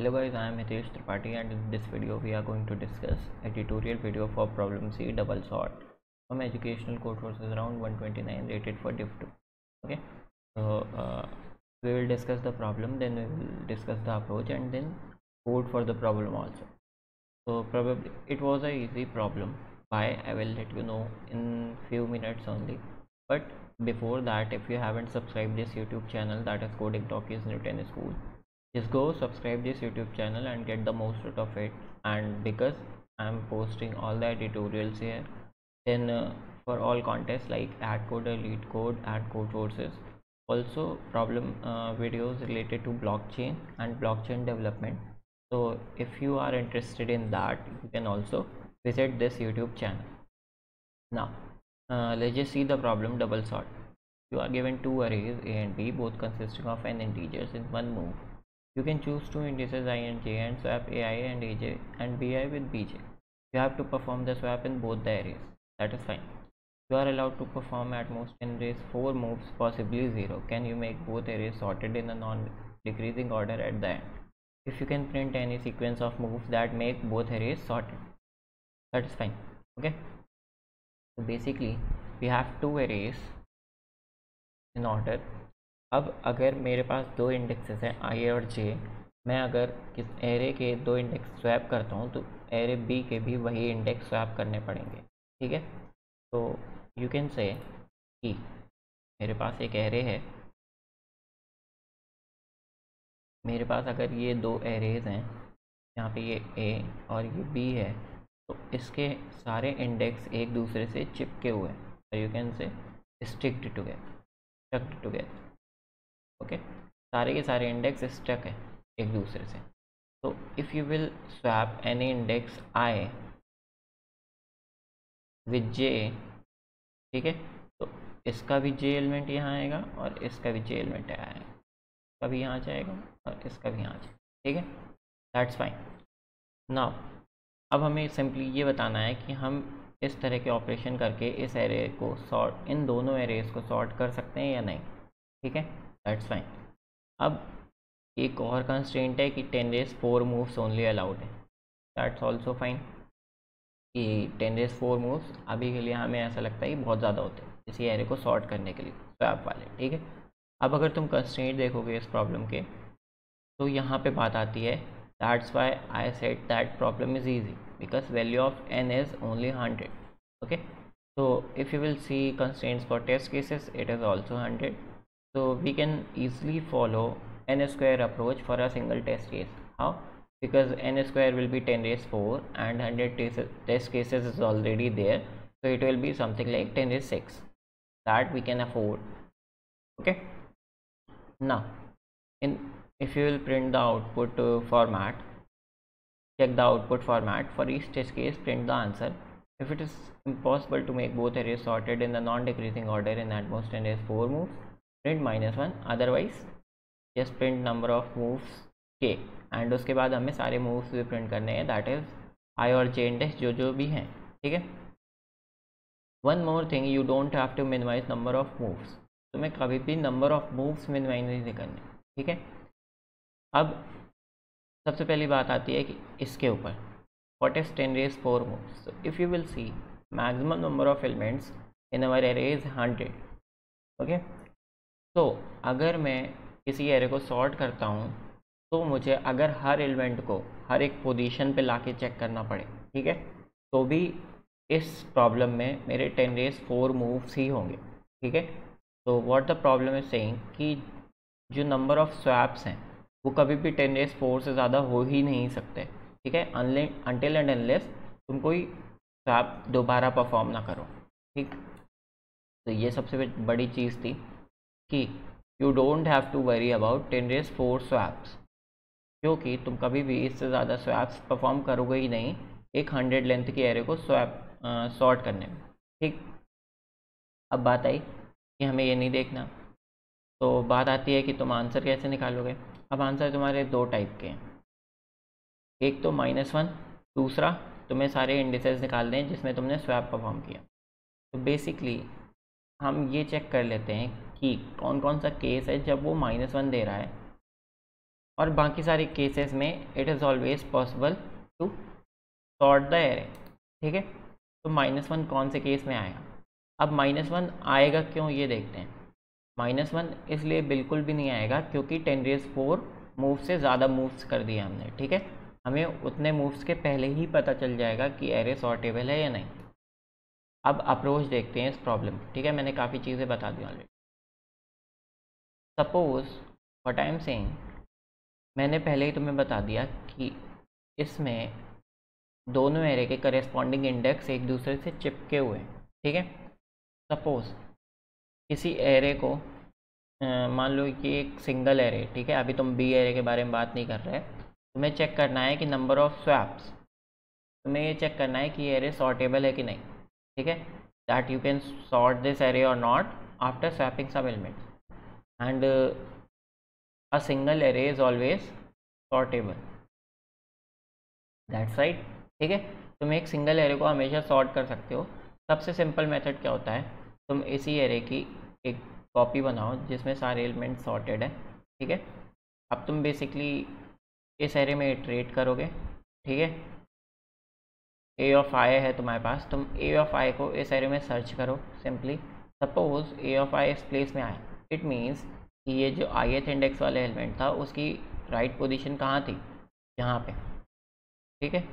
Hello guys, I am Hitesh Tripathi and in this video we are going to discuss a tutorial video for problem C double sort from educational code courses around 129 rated for div 2. Okay, so we will discuss the problem, then we will discuss the approach and then code for the problem also. So probably it was a easy problem. Why, I will let you know in few minutes only. But before that, if you haven't subscribed this YouTube channel, that is Coding Talkies Newton School, just go subscribe this YouTube channel and get the most out of it. And because I'm posting all the tutorials here, then for all contests like add coder, lead code, and code courses, also problem videos related to blockchain and blockchain development. So if you are interested in that, you can also visit this YouTube channel. Now let's just see the problem. Double sort. You are given two arrays A and B, both consisting of n integers in one move. You can choose two indices I and j and swap ai and aj and bi with bj. You have to perform the swap in both the arrays. That is fine. You are allowed to perform at most n raise 4 moves, possibly 0. Can you make both arrays sorted in a non-decreasing order at the end? If you can print any sequence of moves that make both arrays sorted, that is fine. Okay, so basically we have two arrays in order. अब अगर मेरे पास दो indexes हैं आई और जे, मैं अगर किस array के दो इंडेक्स स्वैप करता हूँ तो एरे बी के भी वही इंडेक्स स्वैप करने पड़ेंगे. ठीक है, तो यू कैन से कि मेरे पास एक एरे है, मेरे पास अगर ये दो एरेज हैं, यहाँ पे ये ए और ये बी है, तो इसके सारे इंडेक्स एक दूसरे से चिपके हुए हैं, और you can say sticked together. Okay, सारे के सारे इंडेक्स स्टक है एक दूसरे से. तो if you will swap any index I with J, ठीक है, तो इसका भी जे एलिमेंट यहाँ आएगा और इसका भी जे एलिमेंट यहाँ आएगा, इसका भी यहाँ जाएगा और इसका भी यहाँ जाएगा. ठीक है, दैट्स फाइन. नाउ अब हमें सिंपली ये बताना है कि हम इस तरह के ऑपरेशन करके इस एरे को सॉर्ट, इन दोनों एरेज को सॉर्ट कर सकते हैं या नहीं. ठीक है, दैट्स फाइन. अब एक और कंस्ट्रेंट है कि 10 raise 4 moves ओनली अलाउड है. दैट्स ऑल्सो फाइन कि 10 raise 4 moves अभी के लिए हमें ऐसा लगता है कि बहुत ज़्यादा होते हैं इसी एरे को सॉर्ट करने के लिए, स्वैप वाले. ठीक है, अब अगर तुम कंस्ट्रेंट देखोगे इस प्रॉब्लम के, तो यहाँ पे बात आती है, that's why I said that problem is easy because value of n is only 100. Okay, so if you will see constraints for test cases, it is also 100. So we can easily follow n square approach for a single test case. How? Because n square will be 10 raised 4 and 100 test cases is already there, so it will be something like 10 raised 6 that we can afford. Okay, now if you will print the output format, check the output format for each test case, print the answer. If it is impossible to make both arrays sorted in the non-decreasing order in at most n raised 4 moves, print -1. otherwise just print number of moves k, and उसके बाद हमें सारे moves भी print करने हैं, that is i और j index जो भी हैं. ठीक है, one more thing, you don't have to minimize number of moves. तुम्हें कभी भी number of moves minimize नहीं करने. ठीक है, अब सबसे पहली बात आती है कि इसके ऊपर what is 10 raised 4 moves. So if you will see, maximum number of elements in our array is 100. okay, तो अगर मैं किसी एरे को सॉर्ट करता हूँ तो मुझे अगर हर एलिमेंट को हर एक पोजीशन पे लाके चेक करना पड़े, ठीक है, तो भी इस प्रॉब्लम में मेरे 10 raised 4 मूव्स ही होंगे. ठीक है, तो what the problem is saying कि जो नंबर ऑफ स्वैप्स हैं वो कभी भी 10 raised 4 से ज़्यादा हो ही नहीं सकते. ठीक है, अनटिल एंड अनलेस तुम कोई स्वैप दोबारा परफॉर्म ना करो. ठीक, तो ये सबसे बड़ी चीज़ थी कि you don't have to worry about 10 raised 4 swaps, क्योंकि तुम कभी भी इससे ज़्यादा स्वैप्स परफॉर्म करोगे ही नहीं एक 100 लेंथ की एरे को सॉर्ट करने में. ठीक, अब बात आई कि हमें ये नहीं देखना, तो बात आती है कि तुम आंसर कैसे निकालोगे. अब आंसर तुम्हारे दो टाइप के हैं, एक तो -1, दूसरा तुम्हें सारे इंडिसेस निकालने हैं जिसमें तुमने स्वैप परफॉर्म किया. तो बेसिकली हम ये चेक कर लेते हैं कि कौन कौन सा केस है जब वो -1 दे रहा है और बाकी सारे केसेस में it is always possible to sort the array. ठीक है, तो -1 कौन से केस में आएगा? अब -1 आएगा क्यों, ये देखते हैं। -1 इसलिए बिल्कुल भी नहीं आएगा क्योंकि 10⁻⁴ मूव से ज़्यादा मूव्स कर दिए हमने। ठीक है, हमें उतने मूव्स के पहले ही पता चल जाएगा कि एरे सॉर्टेबल है या नहीं। अब अप्रोच देखते हैं इस प्रॉब्लम। ठीक है, मैंने काफ़ी चीज़ें बता दी already. Suppose what I am saying, मैंने पहले ही तुम्हें बता दिया कि इसमें दोनों एरे के करेस्पॉन्डिंग इंडेक्स एक दूसरे से चिपके हुए हैं। ठीक है, सपोज किसी एरे को मान लो कि एक सिंगल एरे, ठीक है, अभी तुम बी एरे के बारे में बात नहीं कर रहे, तुम्हें चेक करना है कि नंबर ऑफ स्वैप्स, तुम्हें ये चेक करना है कि ये एरे सॉर्टेबल है कि नहीं। ठीक है, that you can sort this array और not after swapping some elements, and a single array is always sortable, that's right. ठीक है, तुम एक सिंगल एरे को हमेशा सॉर्ट कर सकते हो। सबसे सिंपल मेथड क्या होता है, तुम इसी एरे की एक कॉपी बनाओ जिसमें सारे एलिमेंट सॉर्टेड है। ठीक है, अब तुम बेसिकली इस एरे में इटरेट करोगे। ठीक है, ए ऑफ आई है तुम्हारे पास, तुम ए ऑफ आई को इस एरे में सर्च करो सिंपली। सपोज ए ऑफ आई इस प्लेस में आए, इट मीन्स कि ये जो ith इंडेक्स वाले एलिमेंट था उसकी राइट पोजीशन कहाँ थी, यहाँ पे। ठीक है,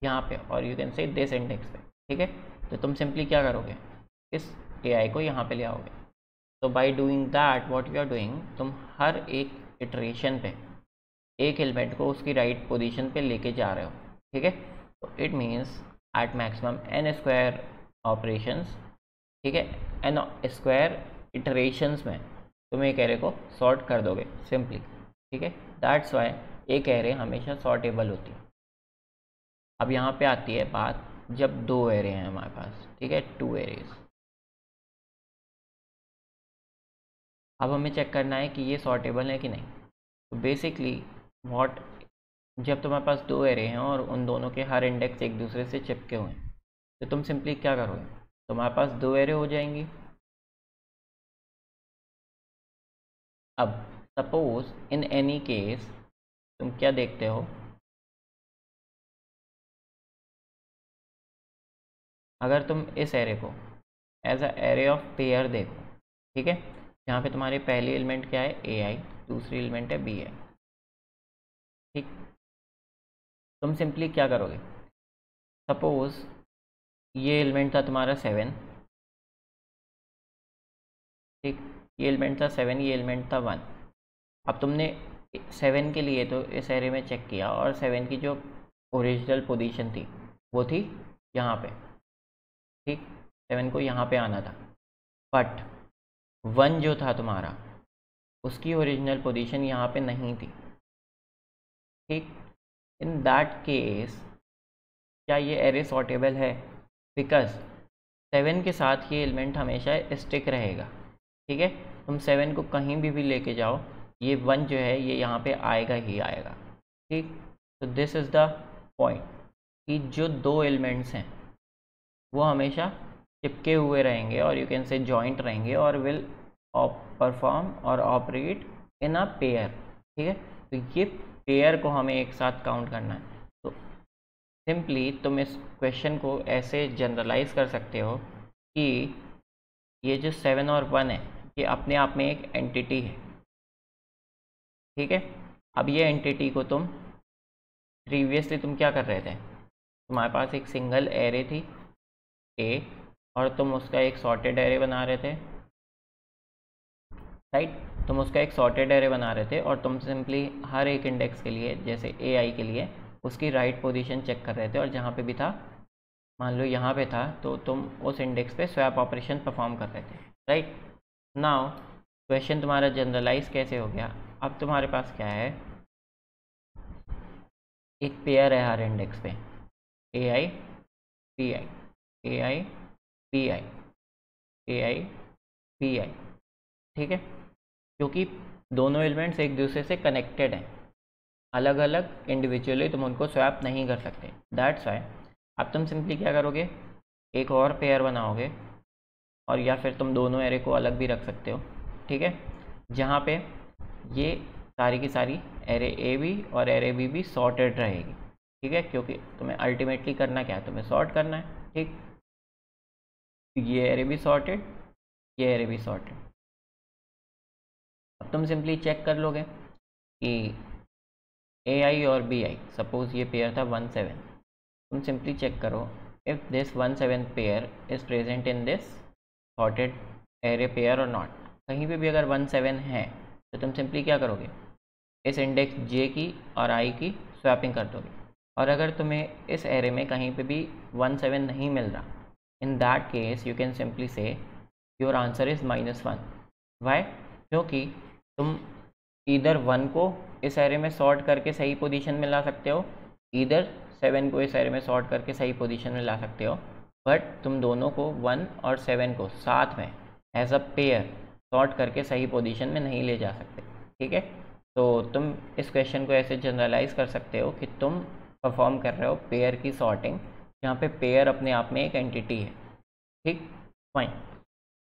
यहाँ पे, और you can say this index पे। ठीक है, तो तुम सिंपली क्या करोगे, इस ai को यहाँ पे ले आओगे। तो by doing that what you are doing, तुम हर एक इटरेशन पे एक एलिमेंट को उसकी राइट पोजीशन पे लेके जा रहे हो। ठीक है, तो it means at maximum n square operations, ठीक है, n स्क्वायर इटरेशंस में तुम एक एरे को सॉर्ट कर दोगे सिंपली। ठीक है, दैट्स वाई एक एरे हमेशा सॉर्टेबल होती है। अब यहाँ पे आती है बात, जब दो एरे हैं हमारे पास, ठीक है, 2 एरेज, अब हमें चेक करना है कि ये सॉर्टेबल है कि नहीं। तो बेसिकली व्हाट, जब तुम्हारे पास 2 एरे हैं और उन दोनों के हर इंडेक्स एक दूसरे से चिपके हुए हैं, तो तुम सिंपली क्या करोगे, तुम्हारे पास 2 एरे हो जाएंगी। अब सपोज इन एनी केस तुम क्या देखते हो, अगर तुम इस एरे को as a array of pair देखो, ठीक है, यहाँ पे तुम्हारी पहली एलिमेंट क्या है, ए आई, दूसरी एलिमेंट है बी आई। ठीक, तुम सिंपली क्या करोगे, सपोज ये एलिमेंट था तुम्हारा 7, ठीक, ये एलिमेंट था 7, ये एलिमेंट था 1। अब तुमने 7 के लिए तो इस एरे में चेक किया और 7 की जो ओरिजिनल पोजीशन थी वो थी यहाँ पे। ठीक, 7 को यहाँ पे आना था, बट 1 जो था तुम्हारा उसकी ओरिजिनल पोजीशन यहाँ पे नहीं थी। ठीक, इन दैट केस क्या ये एरे सॉर्टेबल है, बिकॉज 7 के साथ ये एलिमेंट हमेशा स्टिक रहेगा। ठीक है, तुम 7 को कहीं भी लेके जाओ, ये 1 जो है ये यहाँ पे आएगा ही आएगा। ठीक, तो दिस इज़ द पॉइंट कि जो 2 एलिमेंट्स हैं वो हमेशा चिपके हुए रहेंगे और यू कैन से जॉइंट रहेंगे और विल परफॉर्म और ऑपरेट इन अ पेयर। ठीक है, तो ये पेयर को हमें एक साथ काउंट करना है। तो सिंपली तुम इस क्वेश्चन को ऐसे जनरलाइज कर सकते हो कि ये जो 7 और 1 है ये अपने आप में एक एंटिटी है। ठीक है, अब ये एंटिटी को तुम प्रीवियसली तुम क्या कर रहे थे, तुम्हारे पास एक सिंगल एरे थी ए और तुम उसका एक सॉर्टेड एरे बना रहे थे, राइट, तुम उसका एक सॉर्टेड एरे बना रहे थे और तुम सिंपली हर एक इंडेक्स के लिए, जैसे ए आई के लिए, उसकी राइट पोजीशन चेक कर रहे थे और जहाँ पे भी था, मान लो यहाँ पे था, तो तुम उस इंडेक्स पे स्वैप ऑपरेशन परफॉर्म कर रहे थे। राइट, नाउ क्वेश्चन तुम्हारा जनरलाइज कैसे हो गया, अब तुम्हारे पास क्या है, एक पेयर है हर इंडेक्स पे, a i p i, a i p i, a i p i. ठीक है, क्योंकि दोनों एलिमेंट्स एक दूसरे से कनेक्टेड हैं, अलग अलग इंडिविजुअली तुम उनको स्वैप नहीं कर सकते, दैट्स वाई अब तुम सिंपली क्या करोगे, एक और पेयर बनाओगे, और या फिर तुम दोनों एरे को अलग भी रख सकते हो। ठीक है, जहाँ पे ये सारी की सारी एरे ए भी और एरे बी भी सॉर्टेड रहेगी, ठीक है, क्योंकि तुम्हें अल्टीमेटली करना क्या है, तुम्हें सॉर्ट करना है, ठीक। ये एरे भी सॉर्टेड, ये एरे भी सॉर्टेड। अब तुम सिंपली चेक कर लोगे कि ए आई और बी आई, सपोज ये पेयर था 1 7, तुम सिंपली चेक करो if this 1 7 pair is present in this sorted array pair और नॉट। कहीं पे भी अगर 1 7 है तो तुम सिंपली क्या करोगे, इस इंडेक्स जे की और आई की स्वैपिंग कर दोगे। और अगर तुम्हें इस एरे में कहीं पे भी 1 7 नहीं मिल रहा, इन that case you can simply से योर आंसर इज़ -1। वाई? क्योंकि तुम इधर 1 को इस एरे में सॉर्ट करके सही पोजीशन में ला सकते हो, इधर 7 को इस एरे में सॉर्ट करके सही पोजीशन में ला सकते हो, बट तुम दोनों को 1 और 7 को साथ में एज अ पेयर सॉर्ट करके सही पोजीशन में नहीं ले जा सकते, ठीक है। तो तुम इस क्वेश्चन को ऐसे जनरलाइज कर सकते हो कि तुम परफॉर्म कर रहे हो पेयर की सॉर्टिंग, जहाँ पे पेयर अपने आप में एक एंटिटी है, ठीक, फाइन।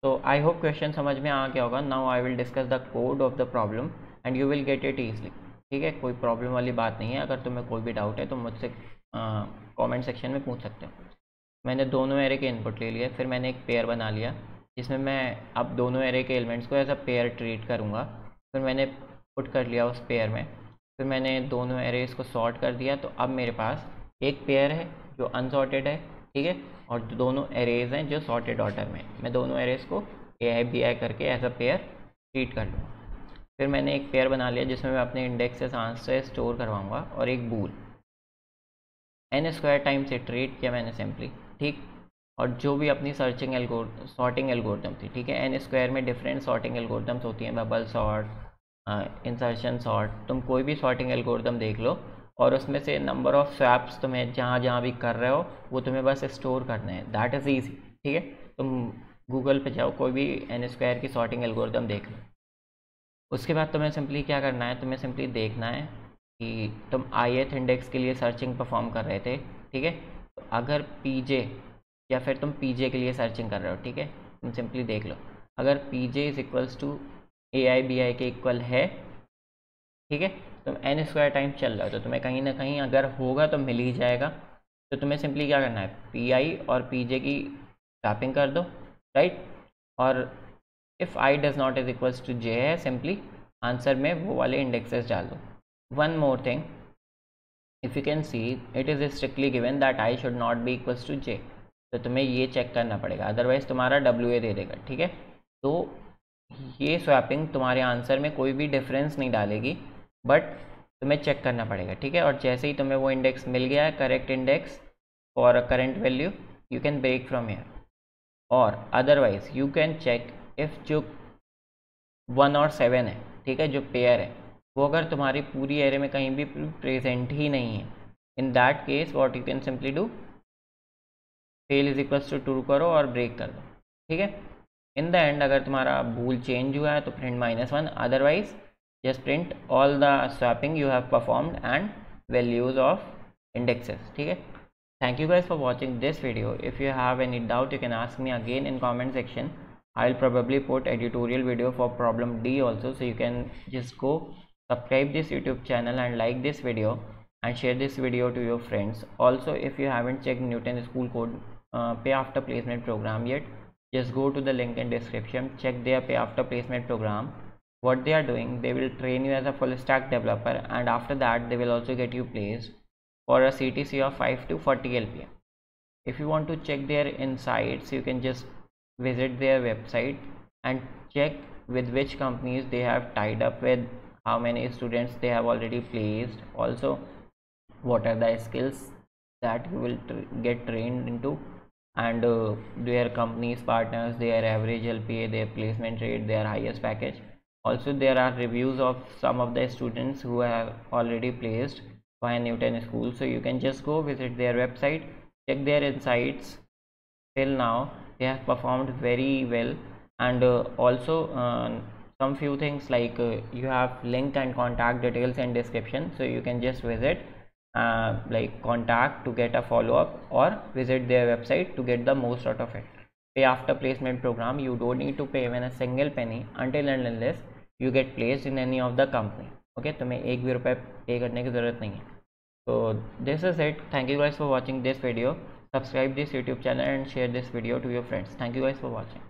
तो आई होप क्वेश्चन समझ में आ गया होगा। Now I will discuss the code of the problem and you will get it easily, ठीक है। कोई प्रॉब्लम वाली बात नहीं है। अगर तुम्हें कोई भी डाउट है तो मुझसे कमेंट सेक्शन में पूछ सकते हो। मैंने दोनों एरे के इनपुट ले लिए, फिर मैंने एक पेयर बना लिया जिसमें मैं अब दोनों एरे के एलिमेंट्स को एज अ पेयर ट्रीट करूँगा। फिर मैंने पुट कर लिया उस पेयर में, फिर मैंने दोनों एरेज को सॉर्ट कर दिया। तो अब मेरे पास एक पेयर है जो अनसॉर्टेड है, ठीक है, और दोनों एरेज हैं जो सॉर्टेड ऑर्डर में। मैं दोनों एरेज को ए आई बी आई करके एज अ पेयर ट्रीट कर लूँगा। फिर मैंने एक पेयर बना लिया जिसमें मैं अपने इंडेक्सेस आंसर स्टोर करवाऊँगा और एक बूल n स्क्वायर टाइम से ट्रीट किया मैंने सिंपली, ठीक। और जो भी अपनी सॉर्टिंग एल्गोरिथम थी, ठीक है, n स्क्वायर में डिफरेंट सॉर्टिंग एल्गोरिथम्स होती हैं, बबल सॉर्ट, इंसर्शन सॉर्ट, तुम कोई भी सॉर्टिंग एल्गोरिथम देख लो और उसमें से नंबर ऑफ स्वैप्स तुम्हें जहाँ जहाँ भी कर रहे हो वो तुम्हें बस स्टोर करना है, दैट इज़ ईजी, ठीक है। तुम गूगल पे जाओ, कोई भी n स्क्वायर की सॉर्टिंग एल्गोरिथम देख लो। उसके बाद तुम्हें सिंपली क्या करना है, तुम्हें सिंपली देखना है कि तुम ith इंडेक्स के लिए सर्चिंग परफॉर्म कर रहे थे, ठीक है। तो अगर pj या फिर तुम pj के लिए सर्चिंग कर रहे हो, ठीक है, तुम सिंपली देख लो अगर pj is equals to ai bi के इक्वल है, ठीक है, तुम n स्क्वायर टाइम चल रहे हो तो तुम्हें कहीं ना कहीं अगर होगा तो मिल ही जाएगा। तो तुम्हें सिंपली क्या करना है, pi और pj की स्वैपिंग कर दो, राइट। और if i does not is equals to j है, सिंपली आंसर में वो वाले इंडेक्सेस डाल दो। One more thing, if you can see it is strictly given that i should not be equals to j, तो तुम्हें ये चेक करना पड़ेगा, अदरवाइज़ तुम्हारा WA दे देगा, ठीक है। तो ये स्वैपिंग तुम्हारे आंसर में कोई भी डिफरेंस नहीं डालेगी, बट तुम्हें चेक करना पड़ेगा, ठीक है। और जैसे ही तुम्हें वो इंडेक्स मिल गया है, correct index for a current value, you can break from here. और otherwise you can check if जो 1 और 7 है, ठीक है, जो पेयर है, वो अगर तुम्हारी पूरी एरे में कहीं भी प्रेजेंट ही नहीं है, in that case what you can simply do, fail is equals to true करो और ब्रेक कर दो, ठीक है। इन द एंड अगर तुम्हारा बूल चेंज हुआ है तो print -1, otherwise just print all the swapping you have performed and values of indexes, ठीक है। Thank you guys for watching this video. If you have any doubt, you can ask me again in comment section. I'll probably put editorial video for problem D also, so you can just go subscribe this YouTube channel and like this video and share this video to your friends. Also, if you haven't checked Newton School Code pay after placement program yet, just go to the link in description, check their pay after placement program. What they are doing, they will train you as a full stack developer, and after that they will also get you placed for a CTC of 5 to 40 LPM. If you want to check their insights, you can just visit their website and check with which companies they have tied up with, how many students they have already placed, also what are the skills that you will get trained into, and their companies partners, their average LPA, their placement rate, their highest package. Also there are reviews of some of the students who have already placed by Newton School, so you can just go visit their website, check their insights. Till now they have performed very well, and also some few things like you have link and contact details in description, so you can just visit like contact to get a follow-up, or visit their website to get the most out of it. Pay after placement program, you don't need to pay even a single penny until and unless you get placed in any of the company. Okay, तुम्हें एक भी रुपये पे करने की ज़रूरत नहीं है। तो this is it, thank you guys for watching this video, subscribe this YouTube channel and share this video to your friends. Thank you guys for watching.